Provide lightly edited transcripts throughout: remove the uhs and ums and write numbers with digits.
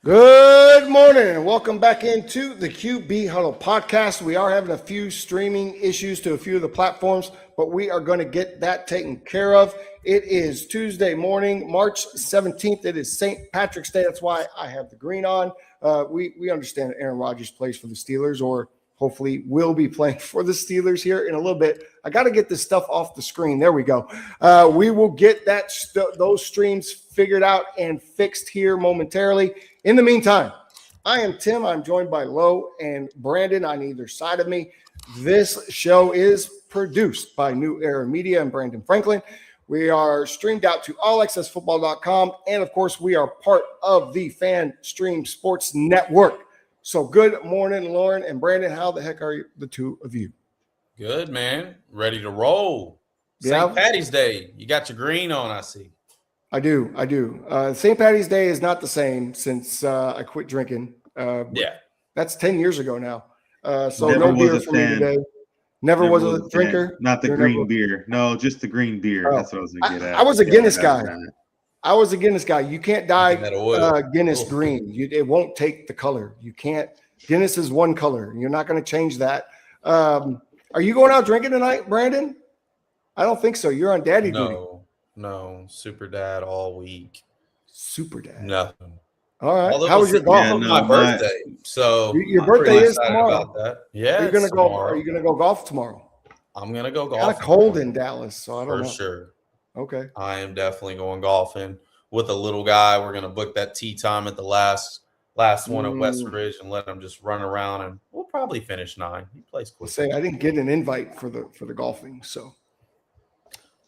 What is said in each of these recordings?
Good morning and welcome back into the QB Huddle podcast. We are having a few streaming issues to a few of the platforms, but we are going to get that taken care of. It is Tuesday morning, March 17th. It is St. Patrick's Day. That's why I have the green on. We understand that Aaron Rodgers plays for the Steelers, or hopefully will be playing for the Steelers here in a little bit. I got to get this stuff off the screen. There we go. We will get those streams figured out and fixed here momentarily. In the meantime, I am Tim. I'm joined by Lo and Brandon on either side of me. This show is produced by New Era Media and Brandon Franklin. We are streamed out to allaccessfootball.com. And, of course, we are part of the Fan Stream Sports Network. So good morning, Lauren and Brandon. How the heck are the two of you? Good, man. Ready to roll. Yeah. St. Patty's Day. You got your green on, I see. I do. St. Patty's Day is not the same since I quit drinking. Yeah. That's 10 years ago now. So Never no beer for me today. Never was a drinker. Not the green beer. No, just the green beer. Oh. That's what I was going to get at. I was a Guinness guy. You can't dye Guinness Oh. green. It won't take the color. You can't. Guinness is one color. You're not going to change that. Are you going out drinking tonight, Brandon? I don't think so. You're on daddy duty. No, super dad all week. Super dad. Nothing. All right. Although How was your golf? Yeah, my birthday. So Your I'm birthday pretty is excited tomorrow. about that. Yeah. Are you gonna go? tomorrow. Are you gonna go golf tomorrow? I'm gonna go Kind golfing. of cold in Dallas, so I don't for know. sure. Okay. I am definitely going golfing with a little guy. We're gonna book that tee time at the last one at Westridge and let him just run around, and we'll probably finish 9. He plays quick. Say I didn't get an invite for the golfing, so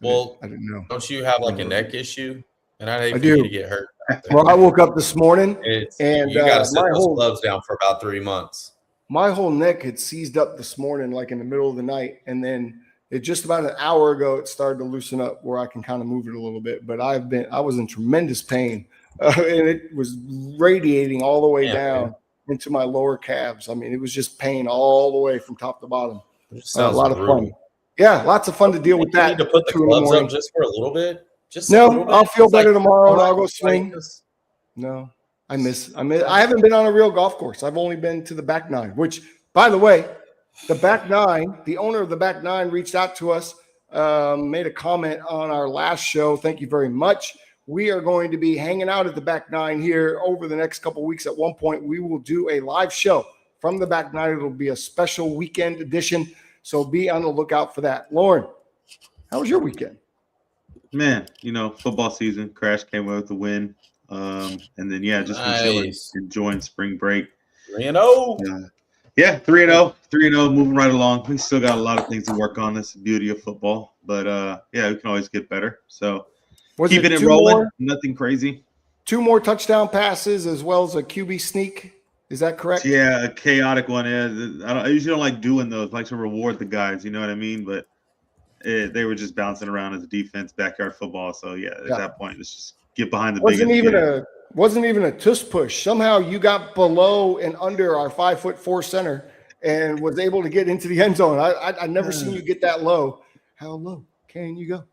Well, I didn't know. don't you have like a neck issue? And I'd hate I for you do. to get hurt. Well, I woke up this morning and You got to set my those whole gloves down for about 3 months. my whole neck had seized up this morning, like in the middle of the night, and then it just about an hour ago it started to loosen up where I can kind of move it a little bit. But I was in tremendous pain, and it was radiating all the way down into my lower calves. I mean, it was just pain all the way from top to bottom. A lot of fun. Yeah, lots of fun to deal with that. You need to put the gloves up just for a little bit. I'll feel better tomorrow and I'll go like swing. this. No, I haven't been on a real golf course. I've only been to the back 9, which, by the way, the back 9, the owner of the back 9 reached out to us, made a comment on our last show. Thank you very much. We are going to be hanging out at the back 9 here over the next couple of weeks. At one point, we will do a live show from the back 9. It'll be a special weekend edition. So be on the lookout for that. Lauren, how was your weekend? Man, football season. Crash came away with the win. And then, just been chilling, enjoying spring break. 3-0. Yeah, 3-0. 3-0, moving right along. We still got a lot of things to work on. That's the beauty of football. But, we can always get better. So keeping it rolling. Nothing crazy. 2 more touchdown passes as well as a QB sneak. Is that correct? Yeah, a chaotic one. I usually don't like doing those. I like to reward the guys, you know what I mean? But they were just bouncing around as a defense, backyard football. So, at that point, let's just get behind the big. Wasn't even a tush push. Somehow you got below and under our 5'4" center and was able to get into the end zone. I never seen you get that low. How low can you go?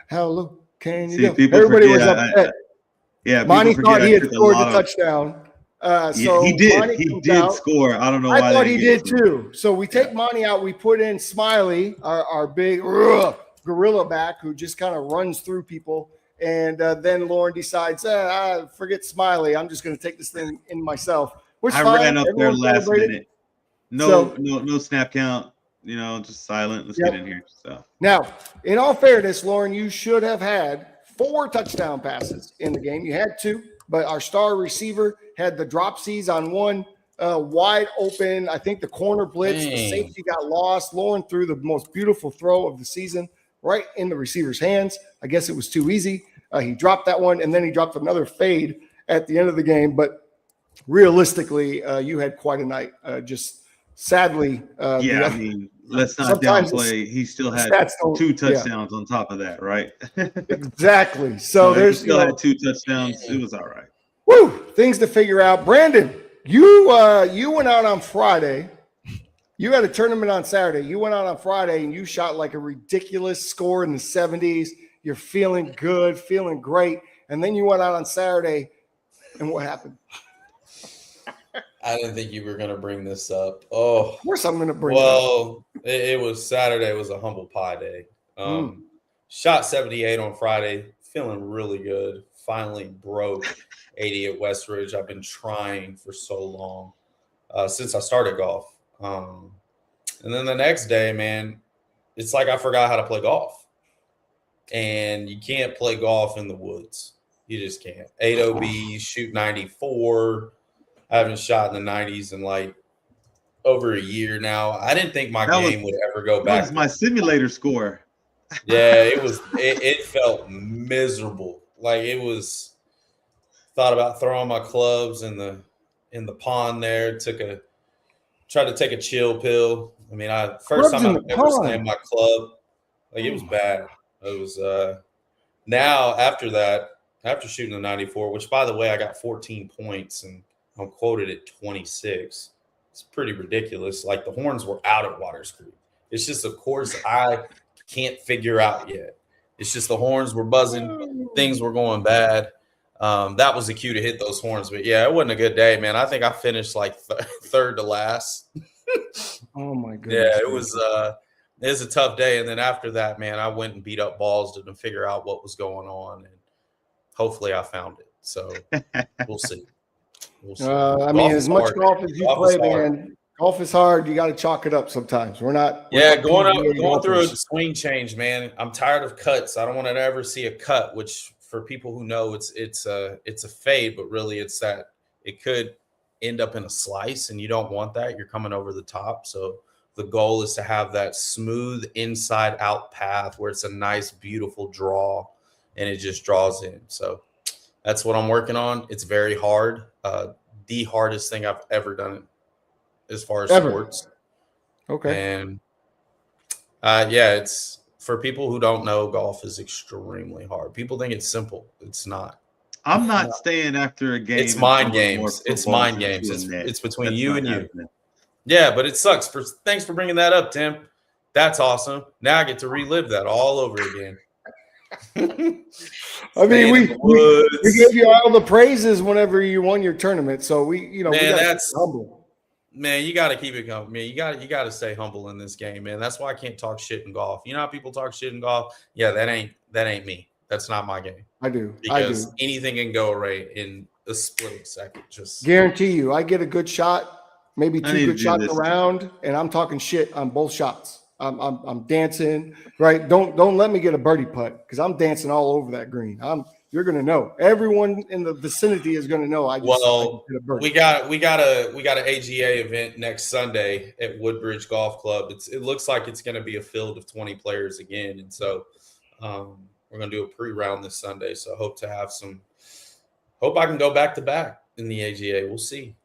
How low can you go? Everybody was upset. Monty thought he had scored the touchdown. So he did. He did score. I don't know why. I thought he did too. So we take Monty out. We put in Smiley, our big gorilla back who just kind of runs through people. And then Lauren decides, forget Smiley. I'm just going to take this thing in myself. I ran up there last minute. No snap count. Just silent. Let's get in here. So now, in all fairness, Lauren, you should have had 4 touchdown passes in the game. You had 2. But our star receiver had the dropsies on one wide open. I think the corner blitz, the safety got lost. Lauren threw the most beautiful throw of the season right in the receiver's hands. I guess it was too easy. He dropped that one, and then he dropped another fade at the end of the game. But realistically, you had quite a night. Just sadly. Let's not downplay. He still had 2 touchdowns on top of that, right? Exactly. So there's still had 2 touchdowns. It was all right. Woo! Things to figure out. Brandon, you went out on Friday. You had a tournament on Saturday. You went out on Friday and you shot like a ridiculous score in the 70s. You're feeling good, feeling great. And then you went out on Saturday, and what happened? I didn't think you were going to bring this up. Oh, Of course I'm going to bring it up. well, it was Saturday. It was a humble pie day. Shot 78 on Friday. Feeling really good. Finally broke 80 at Westridge. I've been trying for so long since I started golf. And then the next day, man, it's like I forgot how to play golf. And you can't play golf in the woods. You just can't. 8 OBs, shoot 94. I haven't shot in the 90s in like over a year now. I didn't think my game would ever go back. That was my simulator score. Yeah, it was. It felt miserable. Like it was. Thought about throwing my clubs in the pond there. Tried to take a chill pill. I mean, first time I've ever slammed my club. Like it was bad. It was. Now after that, after shooting the 94, which by the way I got 14 points and I'm quoted at 26. It's pretty ridiculous. Like the horns were out at Waters Creek. It's just a course I can't figure out yet. It's just the horns were buzzing. Things were going bad. That was the cue to hit those horns. But, yeah, it wasn't a good day, man. I think I finished like third to last. Oh, my goodness. Yeah, it was a tough day. And then after that, man, I went and beat up balls to figure out what was going on. And hopefully I found it. So we'll see. I mean, as much golf as you play, man, golf is hard. You got to chalk it up sometimes. We're not going through a swing change, man. I'm tired of cuts. I don't want to ever see a cut, which for people who know it's a fade, but really it's that it could end up in a slice, and you don't want that. You're coming over the top. So the goal is to have that smooth inside out path where it's a nice, beautiful draw, and it just draws in. So that's what I'm working on. It's very hard. The hardest thing I've ever done as far as sports. Okay. And it's for people who don't know, golf is extremely hard. People think it's simple. It's not. I'm not staying after a game. It's mind games. It's mind games. It's between you and you. Yeah, but it sucks. Thanks for bringing that up, Tim. That's awesome. Now I get to relive that all over again. I mean, we gave you all the praises whenever you won your tournament. So we that's humble. Man, you got to keep it going. Man, you got to stay humble in this game, man. That's why I can't talk shit in golf. You know how people talk shit in golf? Yeah, that ain't me. That's not my game. I do. Because anything can go right in a split second. Just guarantee you, I get a good shot, maybe two good shots around, and I'm talking shit on both shots. I'm dancing, right? Don't let me get a birdie putt because I'm dancing all over that green. You're gonna know. Everyone in the vicinity is gonna know. I did a birdie. we got an AGA event next Sunday at Woodbridge Golf Club. It looks like it's gonna be a field of 20 players again, and so we're gonna do a pre-round this Sunday. So hope I can go back to back in the AGA. We'll see.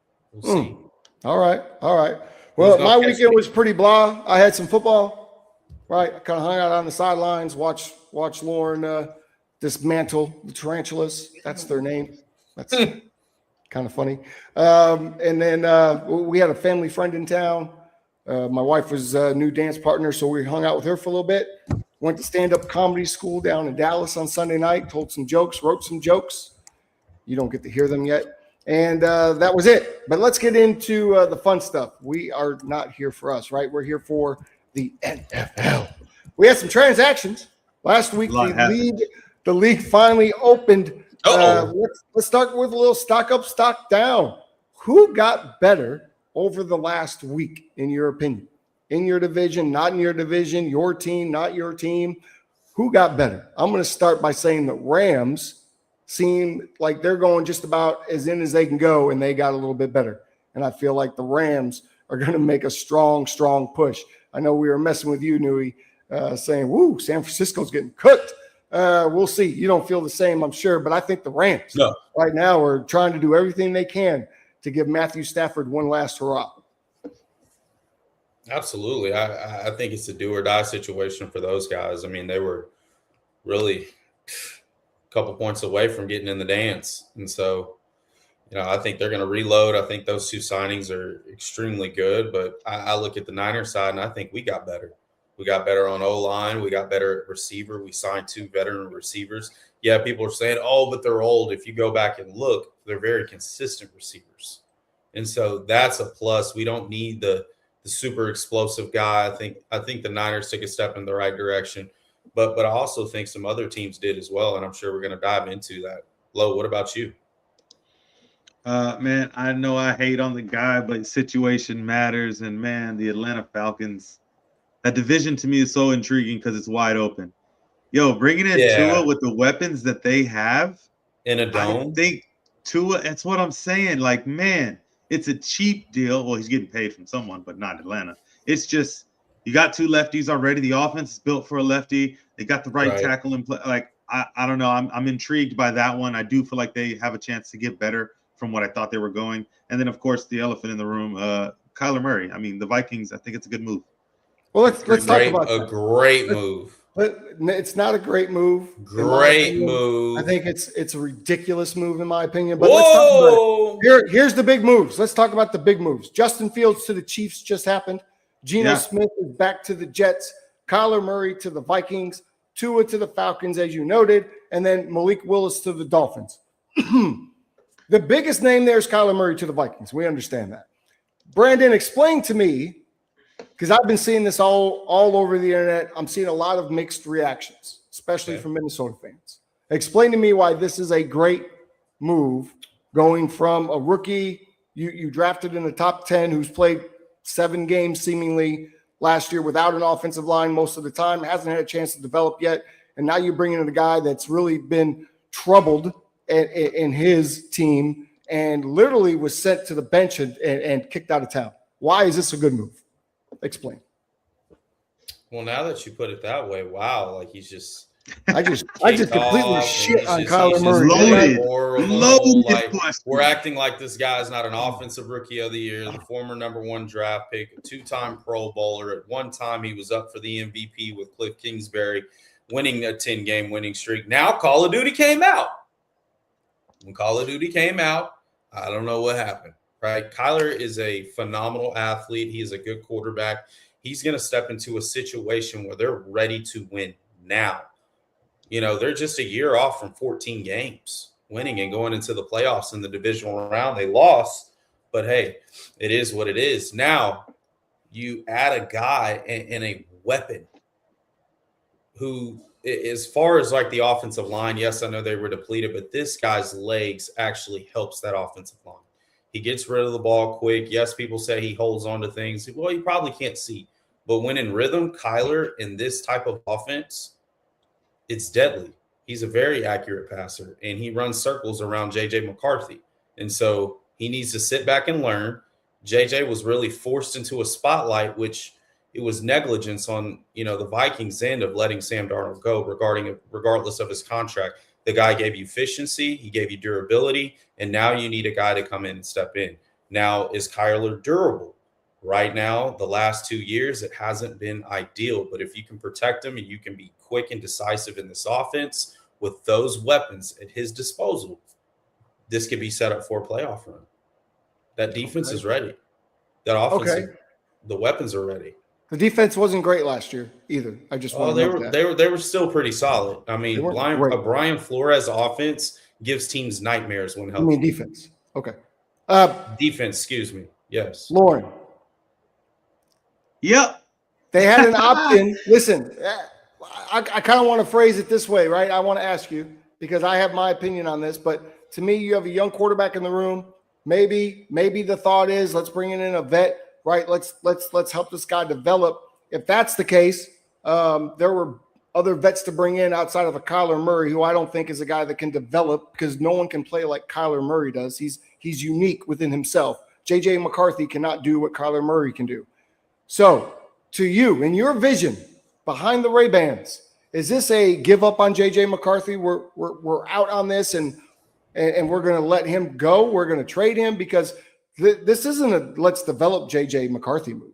All right. Well, my weekend was pretty blah. I had some football, right? I kind of hung out on the sidelines, watch Lauren dismantle the tarantulas. That's their name. That's kind of funny. And then we had a family friend in town. My wife was a new dance partner, so we hung out with her for a little bit. Went to stand-up comedy school down in Dallas on Sunday night, told some jokes, wrote some jokes. You don't get to hear them yet. And that was it. But let's get into the fun stuff. We are not here for us, right? We're here for the NFL. We had some transactions. Last week, the league finally opened. Let's start with a little stock up, stock down. Who got better over the last week, in your opinion? In your division, not in your division, your team, not your team. Who got better? I'm going to start by saying the Rams seem like they're going just about as in as they can go, and they got a little bit better. And I feel like the Rams are going to make a strong, strong push. I know we were messing with you, Nui, saying, woo, San Francisco's getting cooked. We'll see. You don't feel the same, I'm sure, but I think the Rams right now are trying to do everything they can to give Matthew Stafford one last hurrah. Absolutely. I think it's a do or die situation for those guys. I mean, they were really couple points away from getting in the dance. And so, I think they're going to reload. I think those two signings are extremely good, but I look at the Niners side and I think we got better. We got better on O-line. We got better at receiver. We signed 2 veteran receivers. Yeah, people are saying, but they're old. If you go back and look, they're very consistent receivers. And so that's a plus. We don't need the super explosive guy. I think the Niners took a step in the right direction, but I also think some other teams did as well, and I'm sure we're going to dive into that. Lo, what about you? Man, I know I hate on the guy, but situation matters. And man, the Atlanta Falcons, that division to me is so intriguing because it's wide open. Yo, bringing in Tua with the weapons that they have in a dome. I think Tua, that's what I'm saying. Like, man, it's a cheap deal. Well, he's getting paid from someone, but not Atlanta. It's just you got two lefties already. The offense is built for a lefty. They got the right tackle in play. Like, I don't know. I'm intrigued by that one. I do feel like they have a chance to get better from what I thought they were going. And then, of course, the elephant in the room, Kyler Murray. I mean, the Vikings, I think it's a good move. Well, let's talk about a great move. But it's not a great move. Great move. I think it's a ridiculous move in my opinion. But let's talk about it. Here's the big moves. Let's talk about the big moves. Justin Fields to the Chiefs just happened. Geno Smith is back to the Jets. Kyler Murray to the Vikings. Tua to the Falcons, as you noted, and then Malik Willis to the Dolphins. The biggest name there is Kyler Murray to the Vikings. We understand that. Brandon, explain to me, because I've been seeing this all over the internet. I'm seeing a lot of mixed reactions, especially from Minnesota fans. Explain to me why this is a great move, going from a rookie you drafted in the top 10 who's played 7 games seemingly last year without an offensive line most of the time, hasn't had a chance to develop yet, and now you bring in a guy that's really been troubled in his team and literally was sent to the bench and kicked out of town. Why is this a good move? Explain. Well, now that you put it that way, wow, like he's just I just completely shit on Kyler Murray. Loaded. Like, we're acting like this guy's not an offensive rookie of the year, the former #1 draft pick, a 2-time Pro Bowler. At one time, he was up for the MVP with Cliff Kingsbury, winning a 10-game winning streak. Now Call of Duty came out. When Call of Duty came out, I don't know what happened. Right? Kyler is a phenomenal athlete. He is a good quarterback. He's going to step into a situation where they're ready to win now. You know, they're just a year off from 14 games winning and going into the playoffs in the divisional round. They lost, but hey, it is what it is. Now you add a guy and a weapon who, as far as like the offensive line, yes, I know they were depleted, but this guy's legs actually helps that offensive line. He gets rid of the ball quick. Yes, people say he holds on to things. Well, you probably can't see. But when in rhythm, Kyler in this type of offense, it's deadly. He's a very accurate passer, and he runs circles around J.J. McCarthy. And so he needs to sit back and learn. J.J. was really forced into a spotlight, which it was negligence on, the Vikings' end of letting Sam Darnold go regardless of his contract. The guy gave you efficiency, he gave you durability, and now you need a guy to come in and step in. Now, is Kyler durable? Right now, the last 2 years, it hasn't been ideal. But if you can protect him and you can be quick and decisive in this offense with those weapons at his disposal, this could be set up for a playoff run. That defense is ready. That offense, the weapons are ready. The defense wasn't great last year either. I just want to note that. They were still pretty solid. I mean, Brian Flores offense gives teams nightmares when healthy. I mean defense. Okay. Defense, excuse me. Yes. Lauren. Yep. They had an opt-in. Listen, I kind of want to phrase it this way, right? I want to ask you, because I have my opinion on this, but to me, you have a young quarterback in the room. Maybe the thought is let's bring in a vet, right? Let's help this guy develop. If that's the case, there were other vets to bring in outside of a Kyler Murray, who I don't think is a guy that can develop, because no one can play like Kyler Murray does. He's unique within himself. J.J. McCarthy cannot do what Kyler Murray can do. So, to you, in your vision, behind the Ray-Bans, is this a give up on J.J. McCarthy? We're out on this, and we're going to let him go? We're going to trade him? Because this isn't a let's develop J.J. McCarthy move.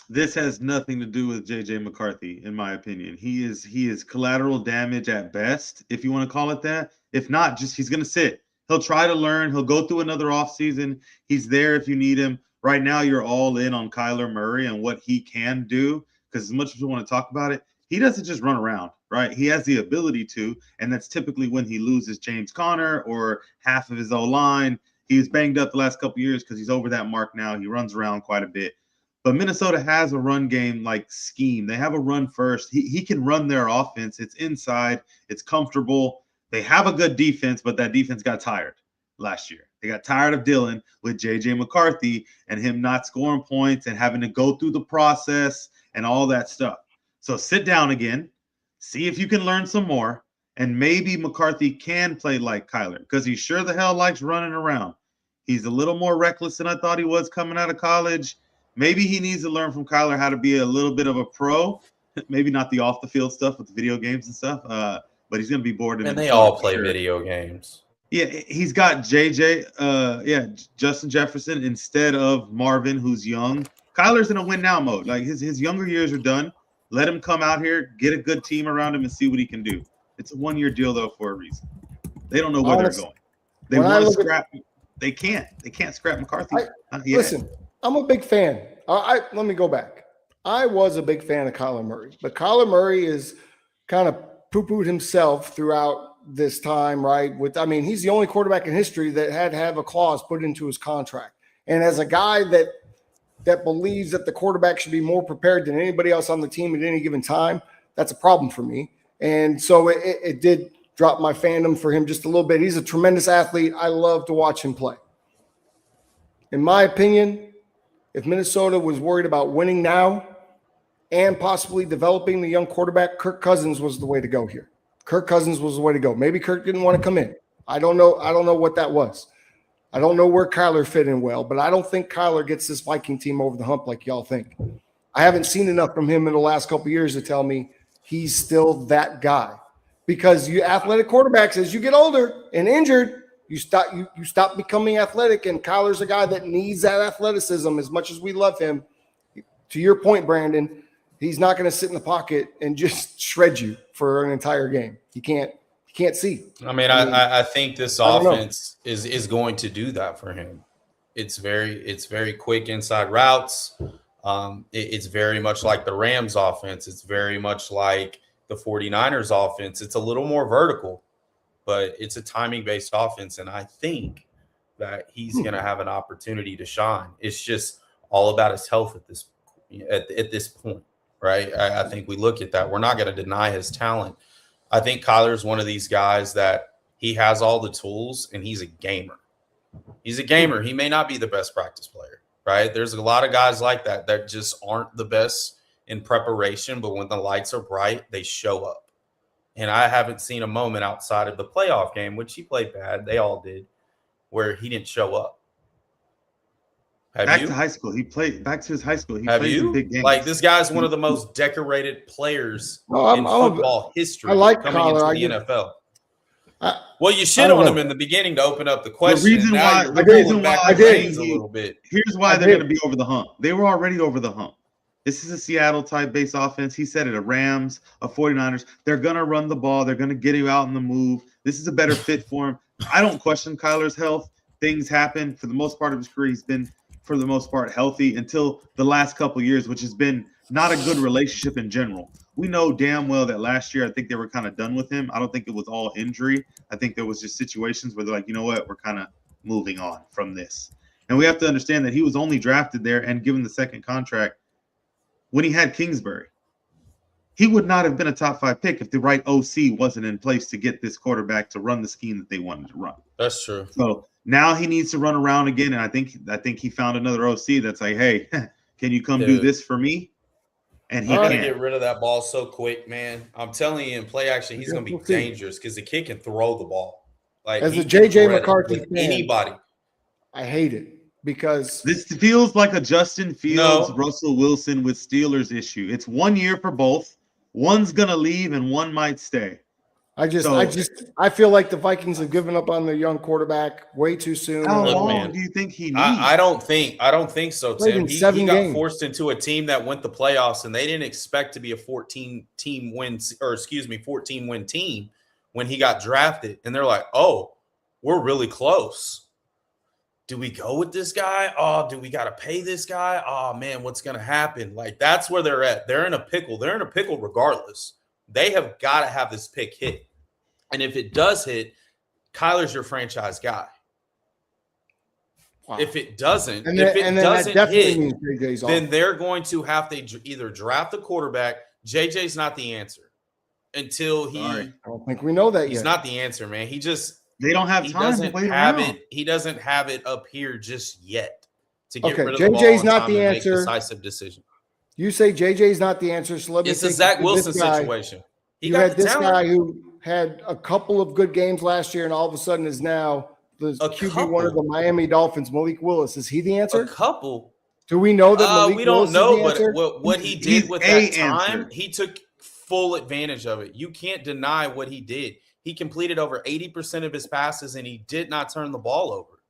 This has nothing to do with J.J. McCarthy, in my opinion. He is collateral damage at best, if you want to call it that. If not, just he's going to sit. He'll try to learn. He'll go through another offseason. He's there if you need him. Right now, you're all in on Kyler Murray and what he can do, because as much as we want to talk about it, he doesn't just run around, right? He has the ability to, and that's typically when he loses James Conner or half of his O-line. He was banged up the last couple of years because he's over that mark now. He runs around quite a bit. But Minnesota has a run game like scheme. They have a run first. He can run their offense. It's inside. It's comfortable. They have a good defense, but that defense got tired last year. They got tired of dealing with J.J. McCarthy and him not scoring points and having to go through the process and all that stuff. So sit down again, see if you can learn some more, and maybe McCarthy can play like Kyler because he sure the hell likes running around. He's a little more reckless than I thought he was coming out of college. Maybe he needs to learn from Kyler how to be a little bit of a pro, maybe not the off-the-field stuff with the video games and stuff, but he's going to be bored. And they all play video games. Yeah, he's got Justin Jefferson instead of Marvin, who's young. Kyler's in a win-now mode. Like, his younger years are done. Let him come out here, get a good team around him, and see what he can do. It's a one-year deal, though, for a reason. They don't know where they're going. They want to scrap – they can't. They can't scrap McCarthy. Listen, I'm a big fan. Let me go back. I was a big fan of Kyler Murray, but Kyler Murray is kind of poo-pooed himself throughout this time, right? He's the only quarterback in history that had to have a clause put into his contract. And as a guy that believes that the quarterback should be more prepared than anybody else on the team at any given time, that's a problem for me. And so it did drop my fandom for him just a little bit. He's a tremendous athlete. I love to watch him play. In my opinion, if Minnesota was worried about winning now and possibly developing the young quarterback, Kirk Cousins was the way to go here. Kirk Cousins was the way to go. Maybe Kirk didn't want to come in. I don't know what that was. I don't know where Kyler fit in well, but I don't think Kyler gets this Viking team over the hump like y'all think. I haven't seen enough from him in the last couple of years to tell me he's still that guy. Because you athletic quarterbacks, as you get older and injured, you stop becoming athletic, and Kyler's a guy that needs that athleticism as much as we love him. To your point, Brandon, he's not going to sit in the pocket and just shred you for an entire game. He can't see. I think this offense is going to do that for him. It's very quick inside routes. It's very much like the Rams offense. It's very much like the 49ers offense. It's a little more vertical, but it's a timing-based offense, and I think that he's going to have an opportunity to shine. It's just all about his health at this point, right? I think we look at that. We're not going to deny his talent. I think Kyler is one of these guys that he has all the tools, and he's a gamer. He's a gamer. He may not be the best practice player, right? There's a lot of guys like that just aren't the best in preparation, but when the lights are bright, they show up. And I haven't seen a moment outside of the playoff game, which he played bad. They all did, where he didn't show up. Back to high school. He played back to his high school. He played in big games. Like, this guy's one of the most decorated players in football history. I like coming Kyler. into the NFL. Well, you shit on him in the beginning to open up the question. The reason why I did a little bit. Here's why they're going to be over the hump. They were already over the hump. This is a Seattle type base offense. He said it, a Rams, a 49ers. They're going to run the ball. They're going to get you out in the move. This is a better fit for him. I don't question Kyler's health. Things happen. For the most part of his career, he's been, for the most part, healthy until the last couple of years, which has been not a good relationship in general. We know damn well that last year, I think they were kind of done with him. I don't think it was all injury. I think there was just situations where they're like, you know what, we're kind of moving on from this. And we have to understand that he was only drafted there and given the second contract when he had Kingsbury. He would not have been a top 5 pick if the right OC wasn't in place to get this quarterback to run the scheme that they wanted to run. That's true. So now he needs to run around again, and I think he found another OC that's like, hey, can you come do this for me? And he can't can get rid of that ball so quick, man. I'm telling you, in play action, he's going to be dangerous because the kid can throw the ball. Like, as a J.J. McCarthy fan, anybody. I hate it because this feels like a Justin Fields, Russell Wilson with Steelers issue. It's 1 year for both. One's going to leave and one might stay. I feel like the Vikings have given up on their young quarterback way too soon. How long do you think he needs? I don't think so, Tim. He got forced into a team that went the playoffs, and they didn't expect to be a 14-win team when he got drafted. And they're like, oh, we're really close. Do we go with this guy? Oh, do we got to pay this guy? Oh, man, what's going to happen? Like, that's where they're at. They're in a pickle. They're in a pickle regardless. They have got to have this pick hit. And if it does hit, Kyler's your franchise guy. Wow. If it doesn't, And if then it doesn't that definitely hit, means JJ's off. then they're going to have to either draft a quarterback. JJ's not the answer until he. Sorry. I don't think we know that He's yet. not the answer, man. He don't have time to wait around. He doesn't have it up here just yet to get Okay, rid of the ball JJ's in not time the and answer. make decisive decision. You say JJ's not the answer, so let me It's a take Zach you to Wilson this guy. situation. He You got had the this talent. guy who had a couple of good games last year and all of a sudden is now the QB1 of the Miami Dolphins, Malik Willis. Is he the answer? A couple. Do we know that Malik we don't Willis know, is the answer? but what he He's did with a that time, answer. he took full advantage of it. You can't deny what he did. He completed over 80% of his passes, and he did not turn the ball over.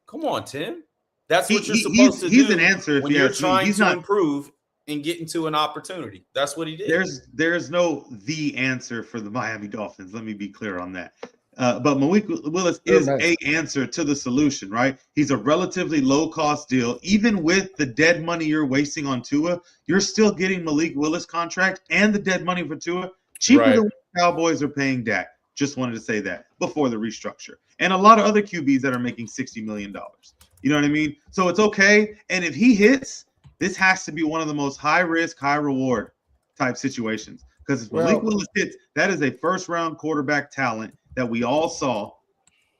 Come on, Tim. That's what you're supposed to do. He's an answer if when you you're ask me. trying He's to not improve and get into an opportunity. That's what he did. There's no the answer for the Miami Dolphins. Let me be clear on that. But Malik Willis is a answer to the solution, right? He's a relatively low-cost deal. Even with the dead money you're wasting on Tua, you're still getting Malik Willis contract and the dead money for Tua cheaper than what the Cowboys are paying Dak. Just wanted to say that before the restructure. And a lot of other QBs that are making $60 million. You know what I mean? So it's okay. And if he hits, this has to be one of the most high-risk, high-reward type situations. Because if Malik Willis hits, that is a first-round quarterback talent that we all saw.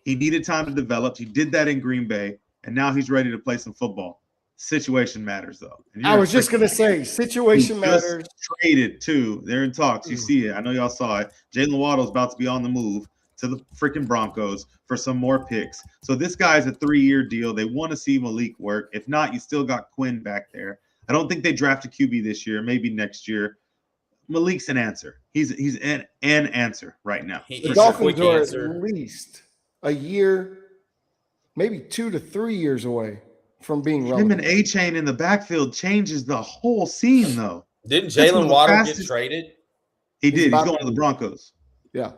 He needed time to develop. He did that in Green Bay, and now he's ready to play some football. Situation matters, though. I was just going to say, situation matters. Traded, too. They're in talks. You see it. I know y'all saw it. Jalen Waddle's about to be on the move to the freaking Broncos for some more picks. So this guy's a 3-year deal. They want to see Malik work. If not, you still got Quinn back there. I don't think they draft a QB this year, maybe next year. Malik's an answer. He's an answer right now. The Dolphins are at least a year, maybe 2 to 3 years away from being relevant. Him and A-Chain in the backfield changes the whole scene, though. Didn't Jalen Waddle get traded? He did. He's going to the Broncos. Yeah.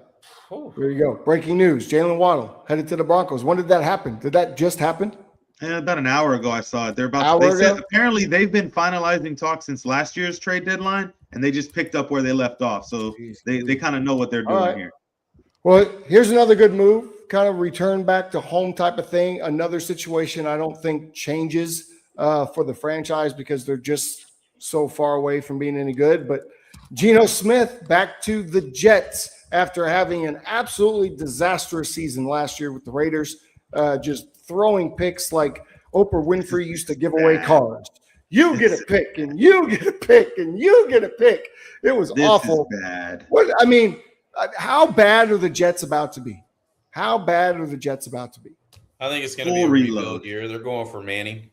There you go. Breaking news. Jalen Waddle headed to the Broncos. When did that happen? Did that just happen? About an hour ago, I saw it. They said apparently they've been finalizing talks since last year's trade deadline, and they just picked up where they left off. So they kind of know what they're doing here. Well, here's another good move. Kind of return back to home type of thing. Another situation I don't think changes for the franchise because they're just so far away from being any good. But Geno Smith back to the Jets after having an absolutely disastrous season last year with the Raiders, just throwing picks like Oprah Winfrey used to give away cars. You get a pick, and you get a pick, and you get a pick. It was awful. Is bad. I mean, how bad are the Jets about to be? How bad are the Jets about to be? I think it's going to be a reload year. They're going for Manning.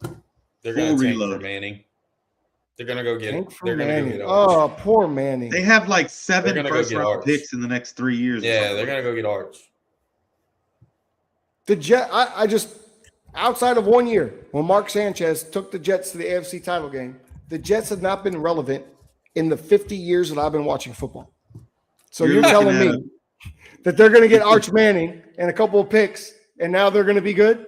They're going to tank for Manning. They're going to go get it. They're going to go get Arch. Oh, poor Manning. They have like 7 first-round picks in the next 3 years. Yeah, they're going to go get Arch. The Jet, I just outside of 1 year when Mark Sanchez took the Jets to the AFC title game, the Jets have not been relevant in the 50 years that I've been watching football. So you're telling me that they're going to get Arch Manning and a couple of picks, and now they're going to be good?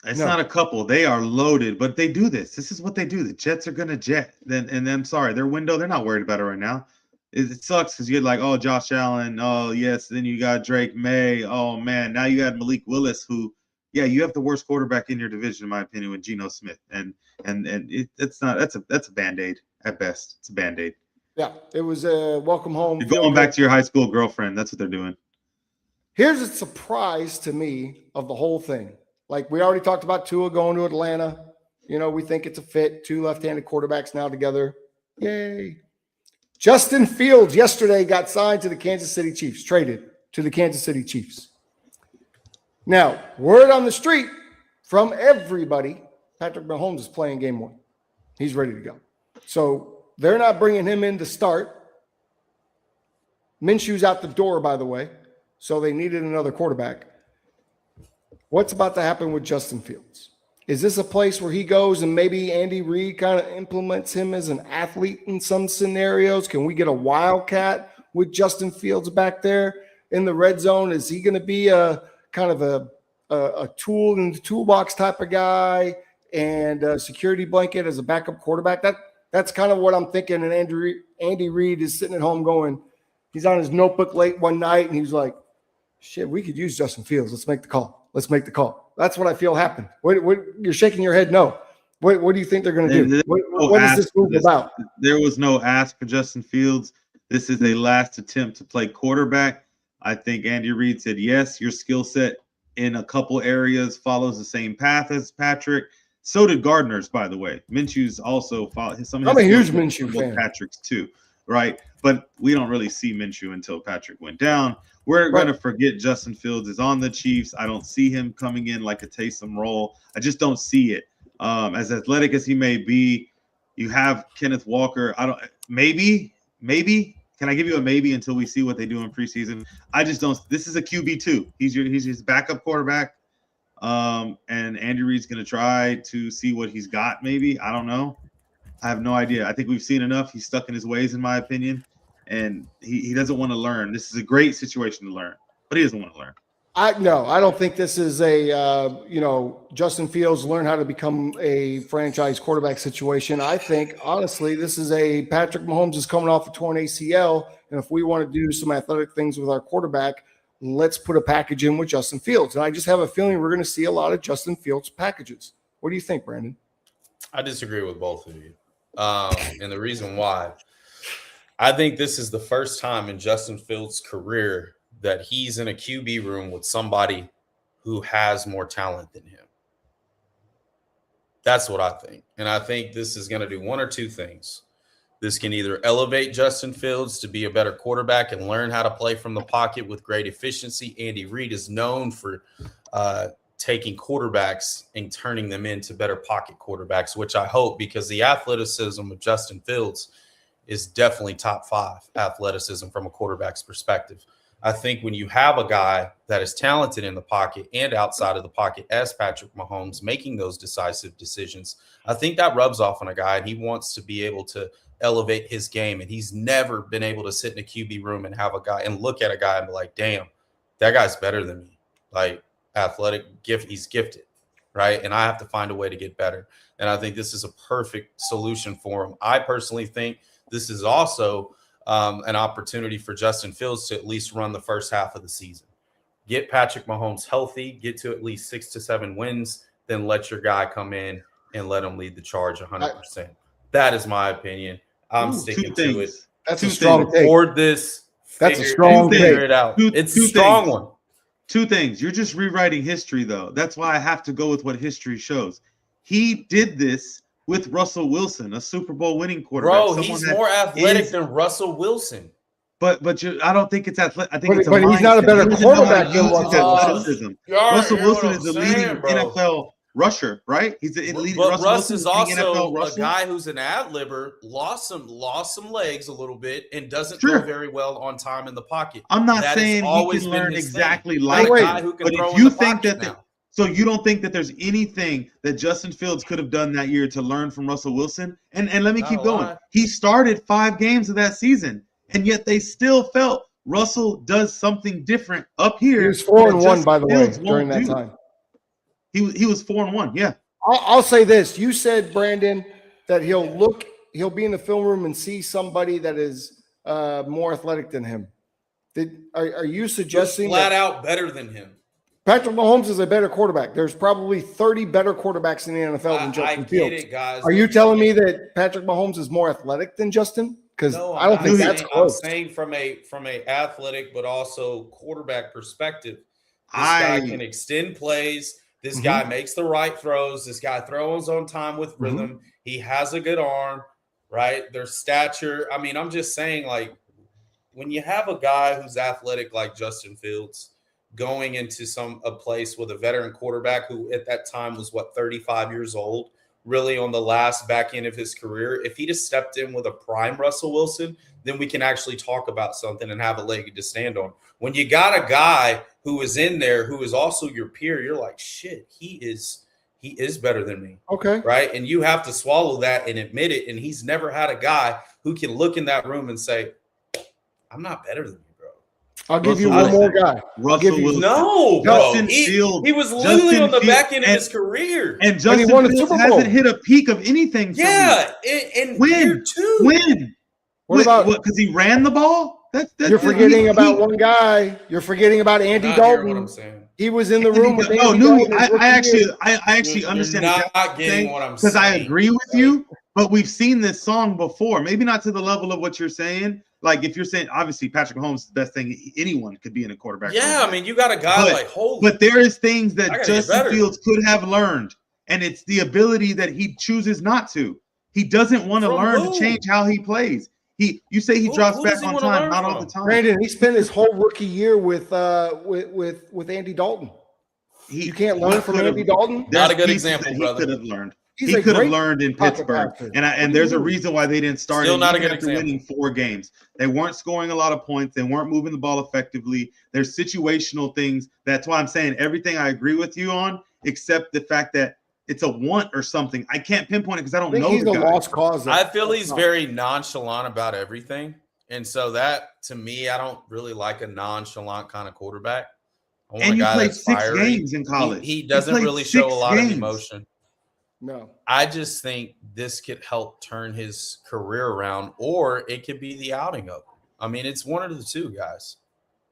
It's not a couple. They are loaded, but they do this. This is what they do. The Jets are going to jet. And I'm sorry, their window, they're not worried about it right now. It sucks because you're like, oh, Josh Allen. Oh, yes. Then you got Drake May. Oh, man. Now you got Malik Willis, who, yeah, you have the worst quarterback in your division, in my opinion, with Geno Smith. And it's not – that's a Band-Aid at best. It's a Band-Aid. Yeah, it was a welcome home. You're going back to your high school girlfriend. That's what they're doing. Here's a surprise to me of the whole thing. Like we already talked about Tua going to Atlanta. You know, we think it's a fit. 2 left-handed quarterbacks now together. Yay. Justin Fields yesterday got signed to the Kansas City Chiefs, traded to the Kansas City Chiefs. Now, word on the street from everybody, Patrick Mahomes is playing game 1. He's ready to go. So they're not bringing him in to start. Minshew's out the door, by the way. So they needed another quarterback. What's about to happen with Justin Fields? Is this a place where he goes and maybe Andy Reid kind of implements him as an athlete in some scenarios? Can we get a wildcat with Justin Fields back there in the red zone? Is he going to be a kind of a tool in the toolbox type of guy and a security blanket as a backup quarterback? That's kind of what I'm thinking. And Andy Reid is sitting at home going, he's on his notebook late one night and he's like, shit, we could use Justin Fields. Let's make the call. That's what I feel happened. What you're shaking your head? No. What do you think they're going to do? What is this move about? There was no ask for Justin Fields. This is a last attempt to play quarterback. I think Andy Reid said, yes, your skill set in a couple areas follows the same path as Patrick. So did Gardner's, by the way. Minshew's also followed. I'm a huge Minshew fan. Patrick's too, right? But we don't really see Minshew until Patrick went down. We're going to forget Justin Fields is on the Chiefs. I don't see him coming in like a Taysom role. I just don't see it. As athletic as he may be, you have Kenneth Walker. Maybe. Can I give you a maybe until we see what they do in preseason? I just don't. This is a QB2. He's his backup quarterback. And Andy Reid's going to try to see what he's got. Maybe, I don't know. I have no idea. I think we've seen enough. He's stuck in his ways, in my opinion, and he doesn't want to learn. This is a great situation to learn, but he doesn't want to learn. I don't think this is a Justin Fields learn how to become a franchise quarterback situation. I think honestly, this is a Patrick Mahomes is coming off a torn ACL, and if we want to do some athletic things with our quarterback, let's put a package in with Justin Fields. And I just have a feeling we're going to see a lot of Justin Fields packages. What do you think, Brandon? I disagree with both of you. And the reason why, I think this is the first time in Justin Fields' career that he's in a QB room with somebody who has more talent than him. That's what I think. And I think this is going to do one or two things. This can either elevate Justin Fields to be a better quarterback and learn how to play from the pocket with great efficiency. Andy Reid is known for taking quarterbacks and turning them into better pocket quarterbacks, which I hope, because the athleticism of Justin Fields is definitely top 5 athleticism from a quarterback's perspective. I think when you have a guy that is talented in the pocket and outside of the pocket as Patrick Mahomes making those decisive decisions, I think that rubs off on a guy, and he wants to be able to elevate his game. And he's never been able to sit in a QB room and have a guy and look at a guy and be like, damn, that guy's better than me. Like, athletic gift, he's gifted, right? And I have to find a way to get better. And I think this is a perfect solution for him. I personally think this is also an opportunity for Justin Fields to at least run the first half of the season. Get Patrick Mahomes healthy, get to at least 6 to 7 wins, then let your guy come in and let him lead the charge 100%. That is my opinion. I'm sticking to it. That's a strong take. Record this. That's a strong take. Figure it out. It's a strong one. 2 things. You're just rewriting history, though. That's why I have to go with what history shows. He did this with Russell Wilson, a Super Bowl winning quarterback. Bro, he's more athletic than Russell Wilson. But I don't think it's athletic. I think it's a but he's not a better quarterback than athleticism. Russell Wilson is the leading NFL rusher, right? He's the leading. But Russ is also a guy who's an ad-libber, lost some legs a little bit, and doesn't throw very well on time in the pocket. I'm not saying he can learn exactly like a guy who can throw in the pocket now. So you don't think that there's anything that Justin Fields could have done that year to learn from Russell Wilson? And let me keep going. He started 5 games of that season, and yet they still felt Russell does something different up here. He was 4-1, by the way, during that time. He was 4-1, yeah. I'll say this. You said, Brandon, that he'll be in the film room and see somebody that is more athletic than him. Are you suggesting flat out better than him? Patrick Mahomes is a better quarterback. There's probably 30 better quararterbacks in the NFL than Justin Fields. I get it, guys. Are you telling me that Patrick Mahomes is more athletic than Justin? Because I don't think that's close. I'm saying from a athletic but also quarterback perspective, this guy can extend plays. This guy makes the right throws. This guy throws on time with rhythm. He has a good arm, right? Their stature. I mean, I'm just saying, like, when you have a guy who's athletic like Justin Fields going into a place with a veteran quarterback who at that time was 35 years old, really on the last back end of his career. If he just stepped in with a prime Russell Wilson, then we can actually talk about something and have a leg to stand on. When you got a guy who is in there who is also your peer, you're like, shit, he is better than me. Okay. Right. And you have to swallow that and admit it. And he's never had a guy who can look in that room and say, I'm not better than you. I'll give you one more guy. No, bro. He was literally on the back end of his career. And Justin Fields hasn't hit a peak of anything. Yeah. And year 2. When? What about because he ran the ball? You're forgetting about one guy. You're forgetting about Andy Dalton. He was in the room with no, Andy Newey, Dalton. I actually understand You're not getting what I'm saying. because I agree with you, but we've seen this song before. Maybe not to the level of what you're saying. Like if you're saying, obviously Patrick Mahomes is the best thing anyone could be in a quarterback. Yeah, I mean, you got a guy like holy. But there is things that get Justin better. Fields could have learned, and it's the ability that he chooses not to. He doesn't want to From learn who? to change how he plays. You say he drops who does back he on wanna time, learn not all from? the time. Brandon, he spent his whole rookie year with Andy Dalton. You can't learn from Andy Dalton. Not a good pieces example, that he brother. could have learned. He's He a could have great learned in pocket Pittsburgh, passer. and there's a reason why they didn't start Still him not a even good after example. winning 4 games. They weren't scoring a lot of points. They weren't moving the ball effectively. There's situational things. That's why I'm saying everything I agree with you on, except the fact that it's a want or something. I can't pinpoint it because I don't know He's the a guy. lost cause. I feel he's very nonchalant about everything. And so that, to me, I don't really like a nonchalant kind of quarterback. I want And a you guy played that's 6 fiery. games in college. He You doesn't played really show a 6 lot of games. emotion. No. I just think this could help turn his career around, or it could be the outing of him. I mean, it's one of the two, guys.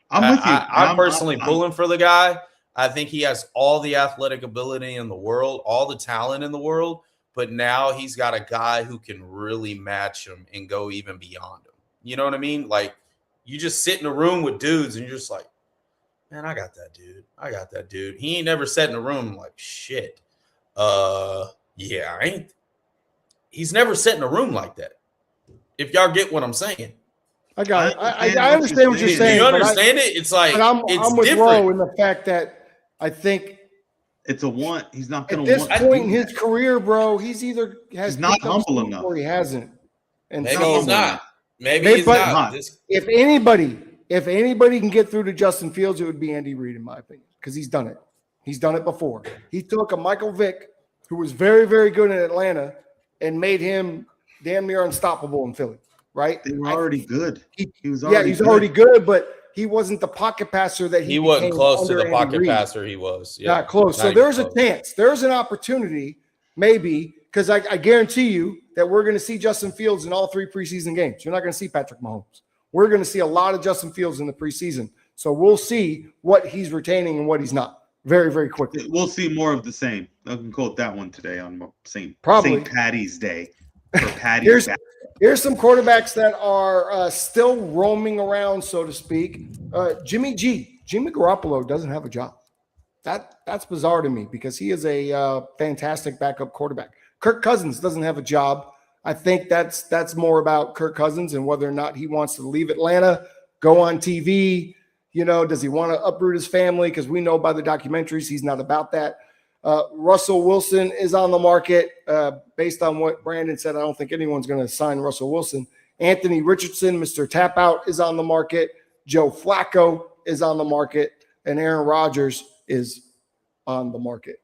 I'm with you. I'm personally pulling for the guy. I think he has all the athletic ability in the world, all the talent in the world, but now he's got a guy who can really match him and go even beyond him. You know what I mean? Like, you just sit in a room with dudes and you're just like, man, I got that dude. I got that dude. He ain't never sat in a room like, shit. Yeah, I ain't. He's never sat in a room like that. If y'all get what I'm saying. I got it. I understand what you're saying. Do you understand it? It's like, I'm with different. Ro in the fact that I think it's a want. He's not going at to this want. point in his career, bro, he's either has He's not picked up humble something enough. or he hasn't. And Maybe so he's not. Maybe he's but not. if anybody can get through to Justin Fields, it would be Andy Reid, in my opinion, because he's done it. He's done it before. He took a Michael Vick, who was very, very good in Atlanta, and made him damn near unstoppable in Philly, right? They were already good. He's already good, but he wasn't the pocket passer that he wasn't close to the Andy pocket Reid. passer he was. Yeah. Not close. So there's a chance. There's an opportunity, maybe, because I guarantee you that we're going to see Justin Fields in all 3 preseason games. You're not going to see Patrick Mahomes. We're going to see a lot of Justin Fields in the preseason. So we'll see what he's retaining and what he's not very, very quickly. We'll see more of the same. I can quote that one today on St. Patty's Day. For Patty's Here's some quarterbacks that are still roaming around, so to speak. Jimmy Garoppolo doesn't have a job. That's bizarre to me because he is a fantastic backup quarterback. Kirk Cousins doesn't have a job. I think that's more about Kirk Cousins and whether or not he wants to leave Atlanta, go on TV. You know, does he want to uproot his family? Because we know by the documentaries he's not about that. Russell Wilson is on the market. Based on what Brandon said, I don't think anyone's going to sign Russell Wilson. Anthony Richardson, Mr. Tap Out, is on the market. Joe Flacco is on the market. And Aaron Rodgers is on the market.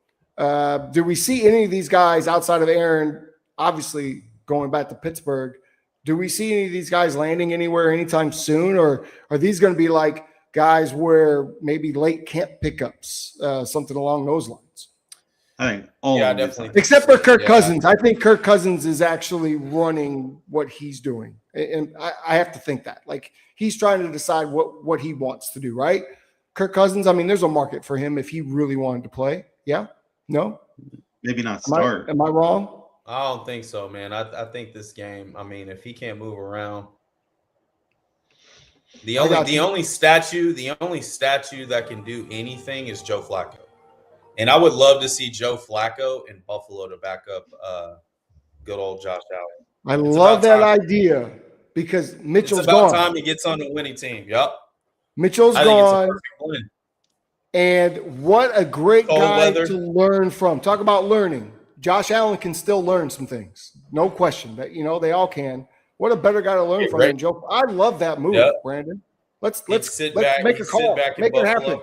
Do we see any of these guys outside of Aaron, obviously going back to Pittsburgh, do we see any of these guys landing anywhere anytime soon? Or are these going to be like guys where maybe late camp pickups, something along those lines? I think all of them. definitely. Except for Kirk Cousins. I think Kirk Cousins is actually running what he's doing. And I have to think that. Like, he's trying to decide what he wants to do, right? Kirk Cousins, I mean, there's a market for him if he really wanted to play. Yeah? No? Maybe not start. Am I wrong? I don't think so, man. I think this game, I mean, if he can't move around, the only statue that can do anything is Joe Flacco. And I would love to see Joe Flacco in Buffalo to back up good old Josh Allen. I love that idea because Mitchell's it's about gone. time he gets on the winning team. Yep. Mitchell's I think gone. it's a perfect win. And what a great Cold guy weather. to learn from. Talk about learning. Josh Allen can still learn some things. No question. That they all can. What a better guy to learn from than Joe. I love that move, Brandon. Let's make a call. Make it happen.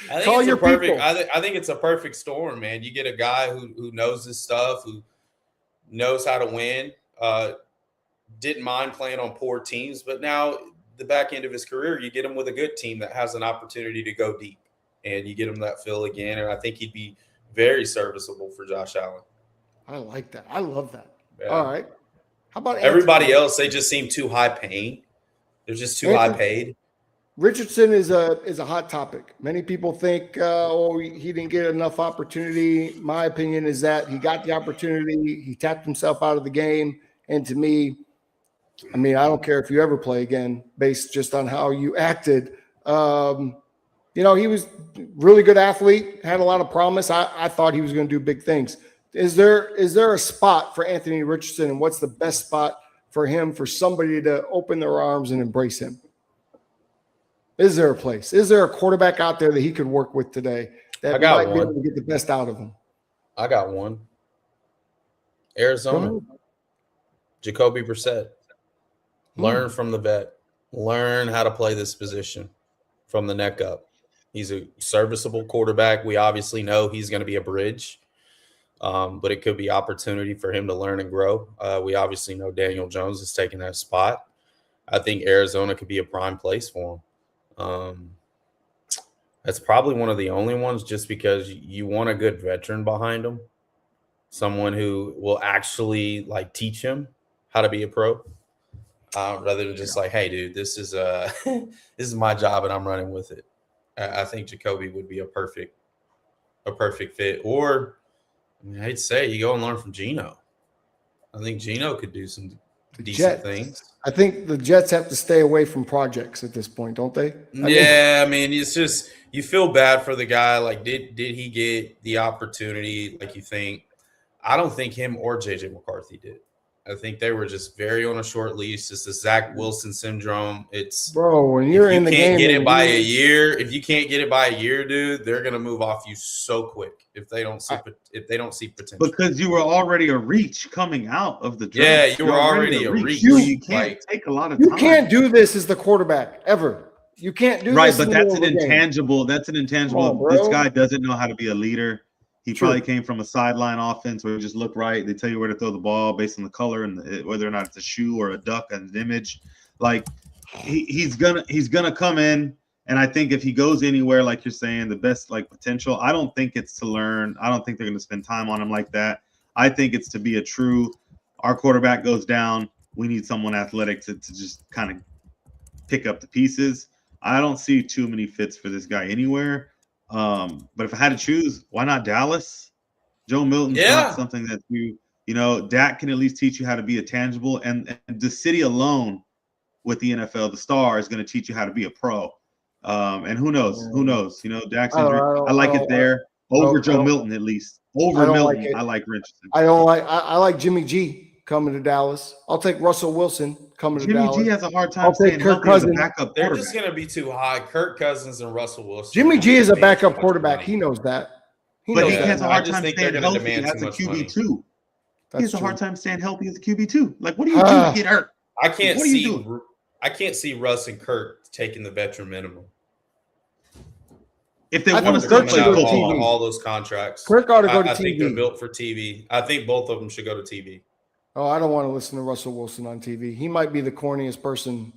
I think Call your people. I think it's a perfect storm, man. You get a guy who knows his stuff, who knows how to win. Didn't mind playing on poor teams, but now the back end of his career, you get him with a good team that has an opportunity to go deep, and you get him that feel again. And I think he'd be very serviceable for Josh Allen. I like that. I love that. Yeah. All right. How about everybody else? They just seem too high paying. They're just too high paid. Richardson is a hot topic. Many people think, he didn't get enough opportunity. My opinion is that he got the opportunity. He tapped himself out of the game. And to me, I mean, I don't care if you ever play again based just on how you acted. He was a really good athlete, had a lot of promise. I thought he was going to do big things. Is there a spot for Anthony Richardson, and what's the best spot for him, for somebody to open their arms and embrace him? Is there a place? Is there a quarterback out there that he could work with today that might be able to get the best out of him? I got one. Arizona. Jacoby Brissett. Learn from the vet. Learn how to play this position from the neck up. He's a serviceable quarterback. We obviously know he's going to be a bridge, but it could be opportunity for him to learn and grow. We obviously know Daniel Jones is taking that spot. I think Arizona could be a prime place for him. That's probably one of the only ones, just because you want a good veteran behind him, someone who will actually teach him how to be a pro, rather than just hey, dude, this is my job and I'm running with it. I think Jacoby would be a perfect fit. Or I hate to say it, you go and learn from Geno. I think Geno could do some decent things. I think the Jets have to stay away from projects at this point, don't they? I mean, it's just, you feel bad for the guy. Did he get the opportunity like you think? I don't think him or JJ McCarthy did. I think they were just very on a short leash. It's the Zach Wilson syndrome. It's, bro, when you're in the game, if you can't get it by a year, dude, they're gonna move off you so quick if they don't see potential. Because you were already a reach coming out of the draft. Yeah, you were already a reach. You can't take a lot of time. You can't do this as the quarterback ever. You can't do right, this. But that's an intangible. That's an intangible. This guy doesn't know how to be a leader. He probably came from a sideline offense where you just look right. They tell you where to throw the ball based on the color and whether or not it's a shoe or a duck and an image. He's gonna come in, and I think if he goes anywhere, like you're saying, the best potential. I don't think it's to learn. I don't think they're gonna spend time on him like that. I think it's to be a true. Our quarterback goes down. We need someone athletic to just kind of pick up the pieces. I don't see too many fits for this guy anywhere. But if I had to choose, why not Dallas? Joe Milton's not something that Dak can at least teach you how to be a tangible, and the city alone with the NFL, the star is going to teach you how to be a pro. And who knows? Dak's injury. I like it there over Joe Milton, at least. Over Milton, I like Richardson. I like Jimmy G coming to Dallas. I'll take Russell Wilson coming to Dallas. Jimmy G has a hard time staying healthy as a backup They're just going to be too high. Kirk Cousins and Russell Wilson. Jimmy G is a backup quarterback. He knows that. But he has a hard time staying healthy as a QB2. He has a hard time staying healthy as a QB2. What do you do to get hurt? I can't see Russ and Kirk taking the veteran minimum. If they want to still play football, all those contracts. Kirk ought to go to TV. I think they're built for TV. I think both of them should go to TV. Oh, I don't want to listen to Russell Wilson on TV. He might be the corniest person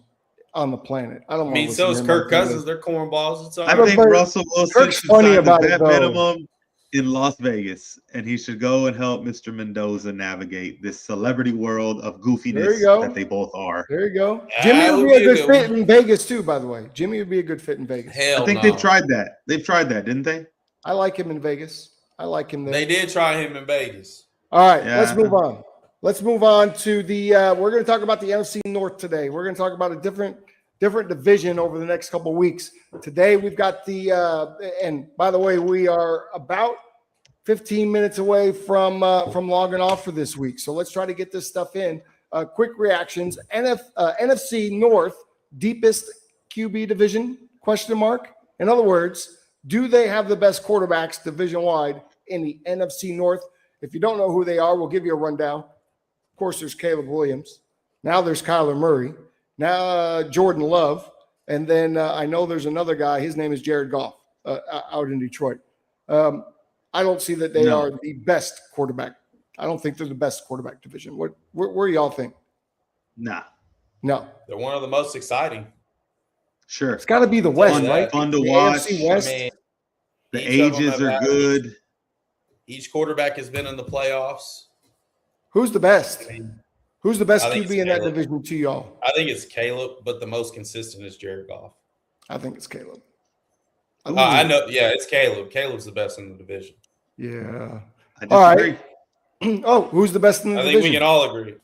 on the planet. I don't want to listen so to is him Kirk on Cousins. TV. They're cornballs. It's all I right. think Russell Wilson Kirk's should funny sign about the it, vet though. minimum in Las Vegas, and he should go and help Mr. Mendoza navigate this celebrity world of goofiness that they both are. There you go. Jimmy would be a good fit in Vegas too, by the way. Jimmy would be a good fit in Vegas. Hell I think they've tried that. They've tried that, didn't they? I like him in Vegas. I like him there. They did try him in Vegas. All right, let's move on. Let's move on to the we're going to talk about the NFC North today. We're going to talk about a different division over the next couple of weeks. Today we've got and by the way, we are about 15 minutes away from logging off for this week. So let's try to get this stuff in. Quick reactions. NFC North, deepest QB division, ? In other words, do they have the best quarterbacks division-wide in the NFC North? If you don't know who they are, we'll give you a rundown. Of course, there's Caleb Williams. Now there's Kyler Murray. Now Jordan Love. And then I know there's another guy. His name is Jared Goff out in Detroit. I don't see that they are the best quarterback. I don't think they're the best quarterback division. Where do y'all think? Nah. No. They're one of the most exciting. Sure. It's got to be the West, right? Fun to watch. AFC West. The ages are good. Each quarterback has been in the playoffs. Who's the best? Who's the best I think QB in that division to y'all? I think it's Caleb, but the most consistent is Jared Goff. I think it's Caleb. I know. Yeah, it's Caleb. Caleb's the best in the division. Yeah. I disagree. Oh, who's the best in the division? I think we can all agree.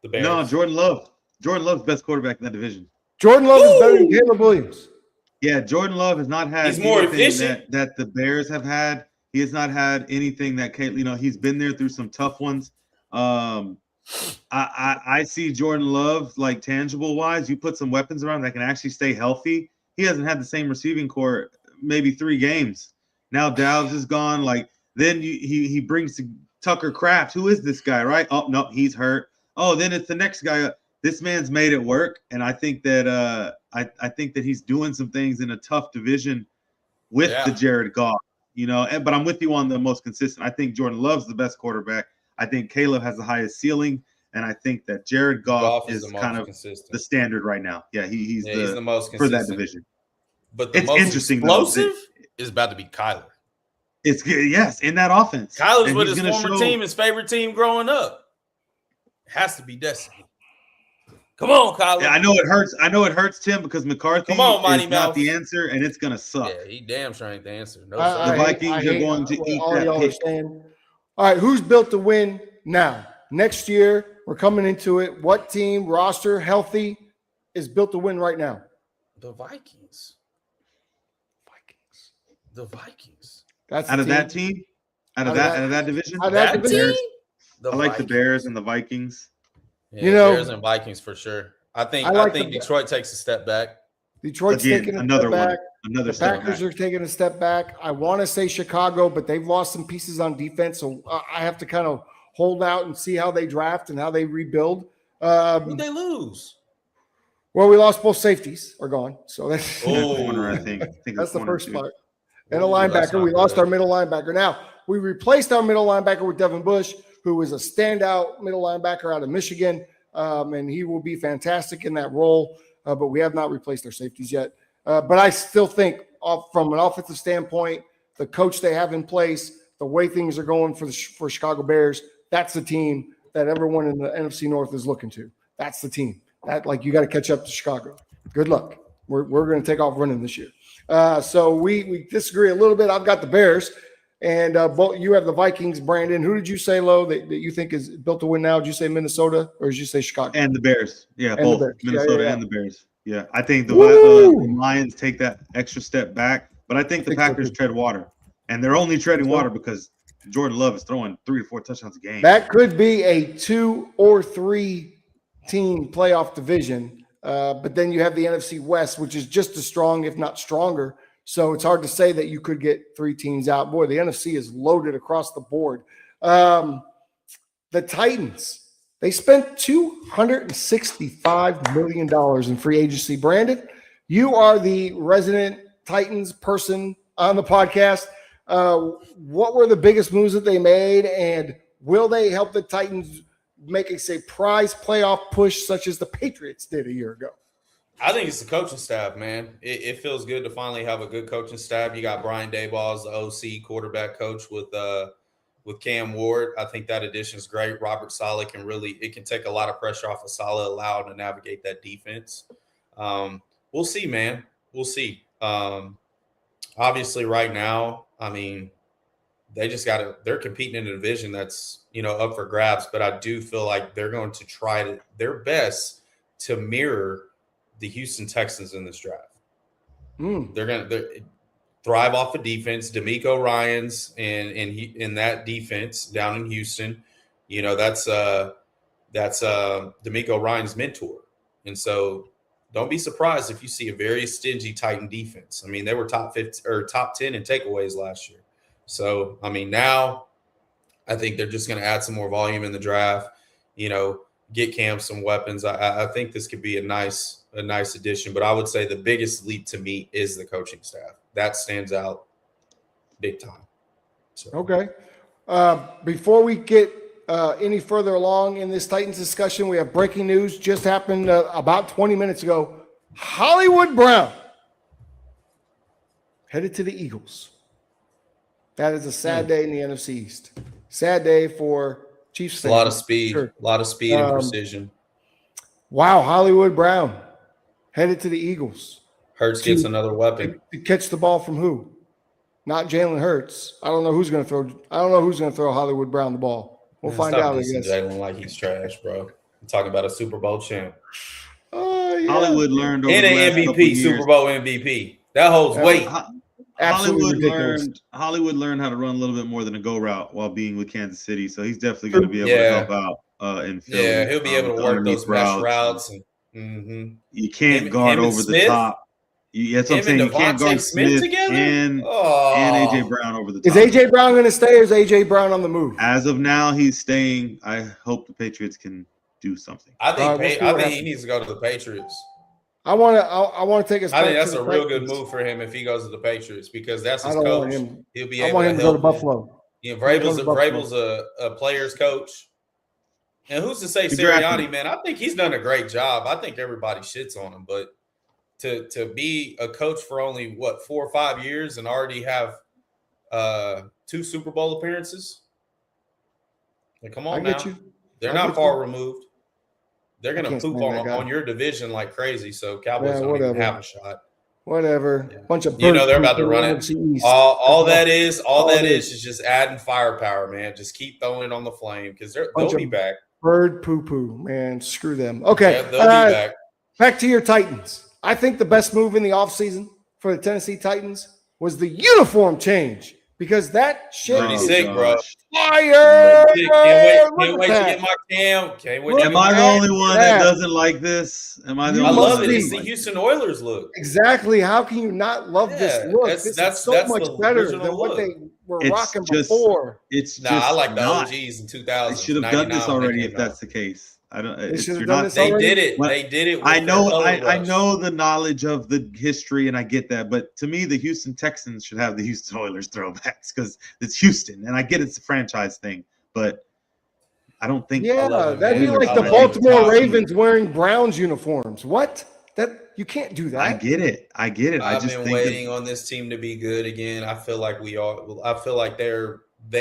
The Bears. No, Jordan Love. Jordan Love's best quarterback in that division. Jordan Love is better than Caleb Williams. Yeah, Jordan Love has not had He's more anything efficient. that the Bears have had. He has not had anything that he's been there through some tough ones. I see Jordan Love like tangible wise. You put some weapons around that can actually stay healthy. He hasn't had the same receiving core maybe 3 games. Now Dowds is gone. Like then he brings Tucker Kraft. Who is this guy? Right? Oh no, he's hurt. Oh, then it's the next guy. This man's made it work, and I think that I think that he's doing some things in a tough division with the Jared Goff. But I'm with you on the most consistent. I think Jordan Love's the best quarterback. I think Caleb has the highest ceiling, and I think that Jared Goff is kind of consistent. The standard right now. Yeah, he's the most consistent for that division. But the most explosive is about to be Kyler. It's in that offense. Kyler's with his former team, his favorite team growing up. It has to be destiny. Come on, Kyler. Yeah, I know it hurts. I know it hurts Tim because McCarthy is not the answer, and it's gonna suck. Yeah, he damn sure ain't the answer. No, the Vikings are going to eat that pick. All right, who's built to win now? Next year, we're coming into it. What team, roster, healthy, is built to win right now? The Vikings. The Vikings. That's out of that team? Out of that division? Out of that division? I like the Bears and the Vikings. Yeah, Bears and Vikings for sure. I think Detroit takes a step back. Detroit's taking a step back. The Packers are taking a step back. I want to say Chicago, but they've lost some pieces on defense, so I have to kind of hold out and see how they draft and how they rebuild. Who'd they lose? Well, we lost both safeties are gone, so that's corner. I think that's the first part. And a linebacker, we lost our middle linebacker. Now we replaced our middle linebacker with Devin Bush, who is a standout middle linebacker out of Michigan, and he will be fantastic in that role. But we have not replaced our safeties yet. But I still think, from an offensive standpoint, the coach they have in place, the way things are going for Chicago Bears, that's the team that everyone in the NFC North is looking to. That's the team. You got to catch up to Chicago. Good luck. We're going to take off running this year. So we disagree a little bit. I've got the Bears, and you have the Vikings. Brandon, who did you say, Lo, that you think is built to win now? Did you say Minnesota or did you say Chicago? And the Bears. Yeah, and both Minnesota and the Bears. Yeah, I think the Lions take that extra step back, but I think the Packers tread water, and they're only treading water because Jordan Love is throwing 3 to 4 touchdowns a game. That could be a 2 or 3 team playoff division, but then you have the NFC West, which is just as strong, if not stronger. So it's hard to say that you could get 3 teams out. Boy, the NFC is loaded across the board. The Titans. They spent $265 million in free agency. Brandon, you are the resident Titans person on the podcast. What were the biggest moves that they made, and will they help the Titans make a surprise playoff push such as the Patriots did a year ago? I think it's the coaching staff, man. It feels good to finally have a good coaching staff. You got Brian Daboll as the OC quarterback coach with Cam Ward. I think that addition is great. Robert Saleh can take a lot of pressure off of Saleh, allow him to navigate that defense. We'll see, man. We'll see. Obviously, right now, I mean, they're competing in a division that's, up for grabs, but I do feel like they're going to try their best to mirror the Houston Texans in this draft. They're going to thrive off of defense. D'Amico Ryans in that defense down in Houston, that's D'Amico Ryans' mentor. And so don't be surprised if you see a very stingy Titan defense. I mean, they were top 50 or top 10 in takeaways last year. So, I mean, now I think they're just going to add some more volume in the draft, get Cam some weapons. I think this could be a nice addition, but I would say the biggest leap to me is the coaching staff. That stands out big time. So. Okay. Before we get any further along in this Titans discussion, we have breaking news just happened about 20 minutes ago. Hollywood Brown headed to the Eagles. That is a sad day in the NFC East. Sad day for Chiefs fans. A lot of speed, and precision. Wow, Hollywood Brown headed to the Eagles. Hurts gets another weapon. To catch the ball from who? Not Jalen Hurts. I don't know who's going to throw Hollywood Brown the ball. We'll find out, I guess. Jalen like he's trash, bro. I'm talking about a Super Bowl champ. Yeah. Hollywood learned over and the last an couple MVP, years. Super Bowl MVP. That holds weight. Hollywood learned how to run a little bit more than a go route while being with Kansas City. So he's definitely going to be able to help out in Philly. Yeah, he'll be able to work those mesh routes. You can't guard over the top. That's what I'm saying. You can't guard Smith and AJ Brown over the top. Is AJ Brown going to stay, or is AJ Brown on the move? As of now, he's staying. I hope the Patriots can do something. I think he needs to go to the Patriots. I want to take us. I think that's a real good move for him if he goes to the Patriots because that's his coach. He'll be able to help go to Buffalo. Yeah, Vrabel's a player's coach. And who's to say Sirianni, man? I think he's done a great job. I think everybody shits on him, but to be a coach for only 4 or 5 years and already have 2 Super Bowl appearances, like, come on now. They're not far removed. They're going to poop on your division like crazy, so Cowboys don't even have a shot. Whatever. Yeah. Bunch of they're about to run it. All that is just adding firepower, man. Just keep throwing it on the flame because they'll be back. Bird poo-poo, man. Screw them. Okay. Yeah, they'll be back. Back to your Titans. I think the best move in the offseason for the Tennessee Titans was the uniform change because that shit pretty sick, bro. Fire! Can't wait to get my cam. Am I the only one that doesn't like this? Am I the only one? I love it. It's the Houston Oilers look. Exactly. How can you not love this look? This is so much better than what they were rocking before. I like the OGs in 2000. They should have done this already if that's the case. I don't. They did it. They did it. I know the knowledge of the history, and I get that. But to me, the Houston Texans should have the Houston Oilers throwbacks because it's Houston, and I get it's a franchise thing, but I don't think. Yeah, that'd be like the Baltimore Ravens wearing Browns uniforms. What? That you can't do that. I get it. I've been waiting on this team to be good again. I feel like we are. I feel like they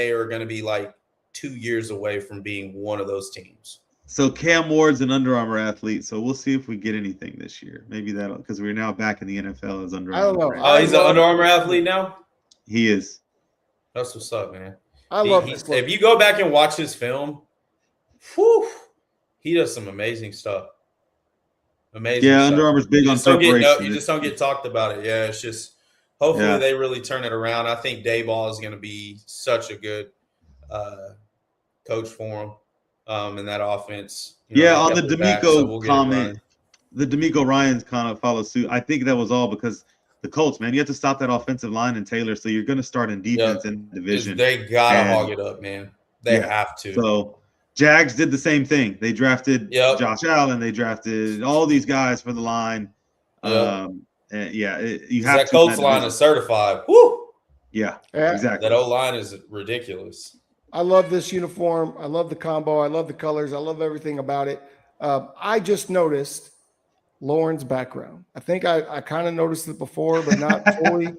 are going to be like 2 years away from being one of those teams. So Cam Ward's an Under Armour athlete, so we'll see if we get anything this year. Maybe that'll because we're now back in the NFL as Under Armour. I don't know. Oh, he's an Under Armour athlete now? He is. That's what's up, man. I love this. If you go back and watch his film, he does some amazing stuff. Amazing. Yeah, stuff. Under Armour's big on preparation. You just don't get talked about it. Yeah, it's just hopefully they really turn it around. I think Dayball is going to be such a good coach for him. In that offense. On the D'Amico comment, the D'Amico Ryans kind of follow suit. I think that was all because the Colts, man, you have to stop that offensive line and Taylor, so you're going to start in defense in the division. They got to hog it up, man. They have to. So Jags did the same thing. They drafted Josh Allen. They drafted all these guys for the line. You have that Colts line is certified. Woo! Yeah, exactly. That O-line is ridiculous. I love this uniform. I love the combo. I love the colors. I love everything about it. I just noticed Lauren's background. I think I kind of noticed it before, but not fully.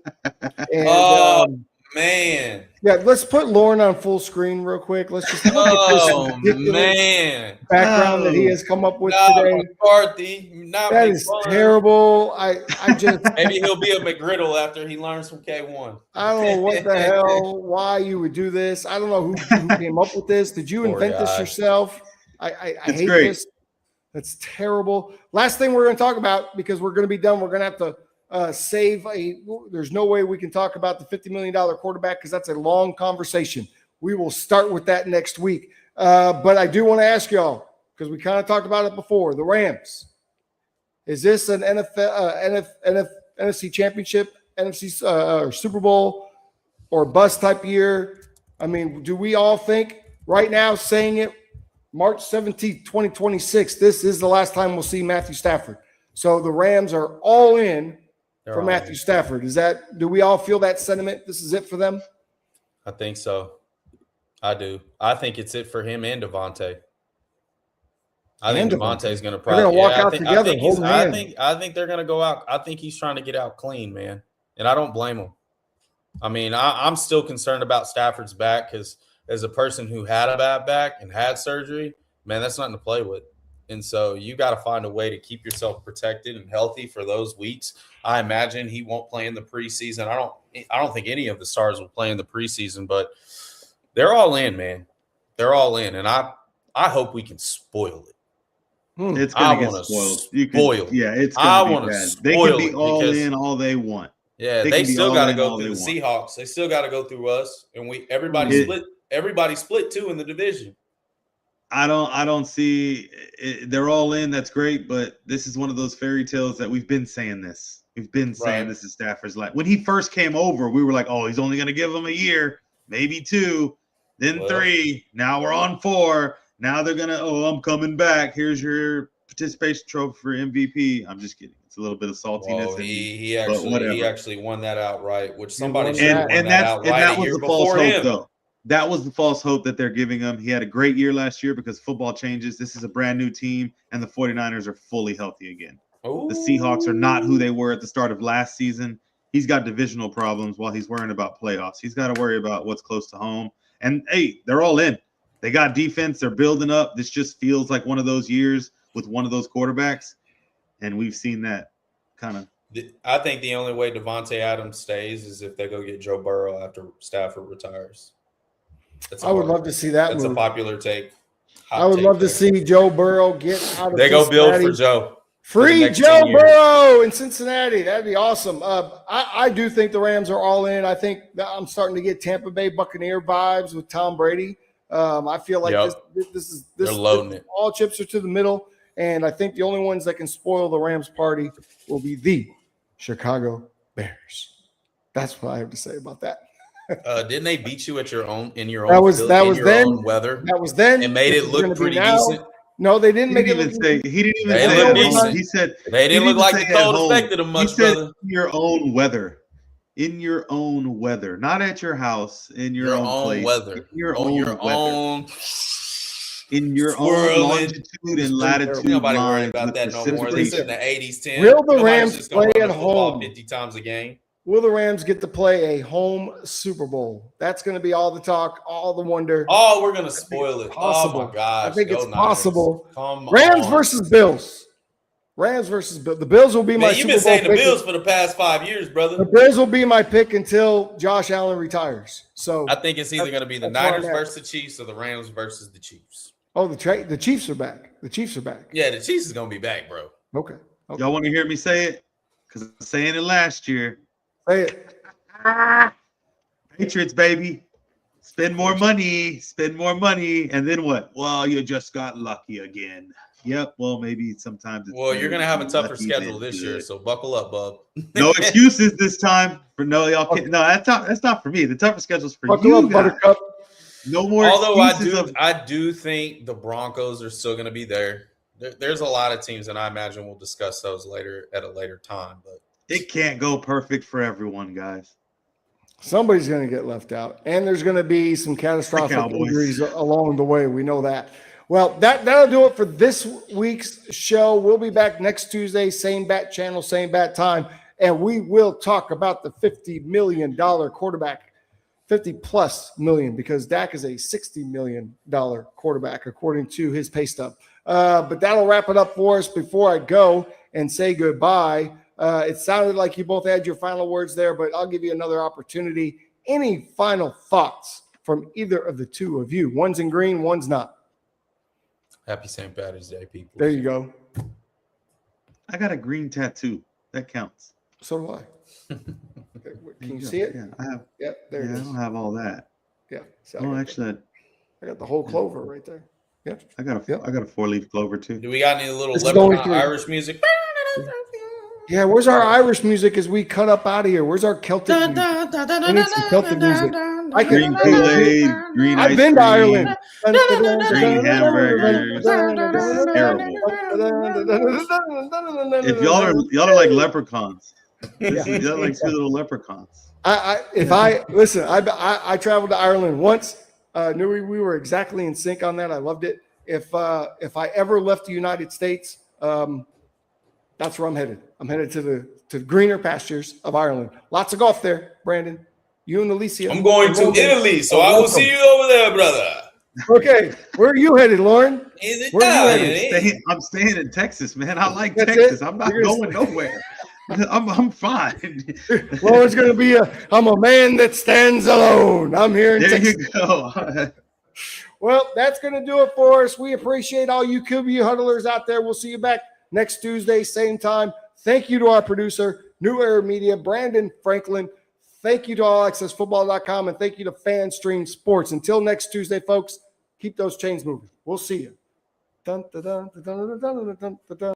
And, man. Yeah, let's put Lauren on full screen real quick. Let's just look at this ridiculous background that he has come up with today. McCarthy, that is terrible. I just maybe he'll be a McGriddle after he learns from K1. I don't know what the hell, why you would do this. I don't know who came up with this. Did you invent this yourself? I hate this. That's terrible. Last thing we're going to talk about, because we're going to be done, we're going to have to there's no way we can talk about the $50 million quarterback because that's a long conversation. We will start with that next week. But I do want to ask y'all, because we kind of talked about it before, the Rams. Is this an NFC championship, NFC or Super Bowl or bust type year? I mean, do we all think right now, saying it, March 17th, 2026, this is the last time we'll see Matthew Stafford. So the Rams are all in for Matthew Stafford. Do we all feel that sentiment? This is it for them? I think so. I do. I think it's it for him and Devontae. I think Devontae's going to probably walk out together. I think they're going to go out. I think he's trying to get out clean, man. And I don't blame him. I mean, I'm still concerned about Stafford's back because as a person who had a bad back and had surgery, man, that's nothing to play with. And so you got to find a way to keep yourself protected and healthy for those weeks. I imagine he won't play in the preseason. I don't think any of the stars will play in the preseason, but they're all in, man. They're all in, and I hope we can spoil it. It's gonna get spoiled. Yeah, it's gonna be bad. They can be all in all they want. Yeah, they still got to go through the Seahawks. They still got to go through us, and everybody split. Everybody split too in the division. I don't see it. They're all in. That's great, but this is one of those fairy tales that we've been saying this. We've been saying this is Stafford's life. When he first came over, we were like, oh, he's only going to give him a year, maybe 2, then 3. Now we're on 4. Now they're going to, I'm coming back. Here's your participation trophy for MVP. I'm just kidding. It's a little bit of saltiness. Well, he actually won that outright, which somebody should have won that outright a year before him. Though. That was the false hope that they're giving him. He had a great year last year because football changes. This is a brand new team, and the 49ers are fully healthy again. Ooh. The Seahawks are not who they were at the start of last season. He's got divisional problems while he's worrying about playoffs. He's got to worry about what's close to home. And, hey, they're all in. They got defense. They're building up. This just feels like one of those years with one of those quarterbacks, and we've seen that kind of. I think the only way Devontae Adams stays is if they go get Joe Burrow after Stafford retires. I would love to see that. That's a popular take. I would love to see Joe Burrow get out of They go build for Joe. Free Joe Burrow in Cincinnati. That'd be awesome. I do think the Rams are all in. I think I'm starting to get Tampa Bay Buccaneer vibes with Tom Brady. I feel like this they're loading it. All chips are to the middle, and I think the only ones that can spoil the Rams party will be the Chicago Bears. That's what I have to say about that. Didn't they beat you at your own weather? That was then. It made it look pretty decent. No, they didn't make it look decent. He didn't even say decent. He said they didn't look like the cold affected them much, brother. In your own weather. In your own weather. Not at your house. In your own place. Weather. In your own weather. In your own longitude and latitude. Nobody worried about that no more. This is in the 80s, 10. Will the Rams play at home 50 times a game? Will the Rams get to play a home Super Bowl? That's going to be all the talk, all the wonder. Oh, we're going to spoil it. Possible. Oh, my gosh. I think it's possible. Rams versus Bills. Rams versus Bills. The Bills will be my Super Bowl pick. You've been saying the Bills for the past 5 years, brother. The Bills will be my pick until Josh Allen retires. So I think it's either going to be the Niners versus the Chiefs or the Rams versus the Chiefs. Oh, the Chiefs are back. The Chiefs are back. Yeah, the Chiefs is going to be back, bro. Okay. Y'all want to hear me say it? Because I'm saying it last year. Say it. Patriots, baby. Spend more money. And then what? Well, you just got lucky again. Yep. Well, maybe sometimes. Well, you're going to have a tougher schedule this year, so buckle up, bub. No excuses this time. Y'all can't. No, that's not for me. The tougher schedule's for buckle you up, guys. Buttercup. No more. Although I do think the Broncos are still going to be there. There's a lot of teams, and I imagine we'll discuss those later at a later time. But it can't go perfect for everyone, guys. Somebody's going to get left out, and there's going to be some catastrophic injuries along the way. We know that. Well, that'll do it for this week's show. We'll be back next Tuesday, same bat channel, same bat time, and we will talk about the $50 million quarterback, 50+ million, because Dak is a $60 million quarterback, according to his pay stub. But that'll wrap it up for us. Before I go and say goodbye, it sounded like you both had your final words there, but I'll give you another opportunity. Any final thoughts from either of the two of you? One's in green, one's not. Happy St. Patrick's Day, people. There you go. I got a green tattoo. That counts. So do I. Can you see it? Yeah, I have. Yep, there it is. I don't have all that. Yeah. So I got the whole clover right there. Yep. I got a 4-leaf clover too. Do we got any little leprechaun Irish music? Yeah, where's our Irish music as we cut up out of here? Where's our Celtic music? We need some Celtic music. Green Kool-Aid, green ice I've been to Ireland. Green hamburgers. Terrible. If y'all are like leprechauns. Y'all like 2 little leprechauns. I traveled to Ireland once. Knew we were exactly in sync on that. I loved it. If I ever left the United States, that's where I'm headed. I'm headed to the greener pastures of Ireland. Lots of golf there, Brandon. You and Alicia. I'm going to Italy, so I will see you over there, brother. Okay, where are you headed, Lauren? He's Where are you Italian. headed? I'm staying in Texas, man. I like That's Texas. it? I'm not You're gonna going nowhere. I'm fine. Lauren's going to be I'm a man that stands alone. I'm here in There Texas. you go. Well, that's going to do it for us. We appreciate all you QB huddlers out there. We'll see you back next Tuesday, same time. Thank you to our producer, New Era Media, Brandon Franklin. Thank you to allaccessfootball.com, and thank you to FanStream Sports. Until next Tuesday, folks, keep those chains moving. We'll see you. Dun, dun, dun, dun, dun, dun, dun, dun, dun, dun.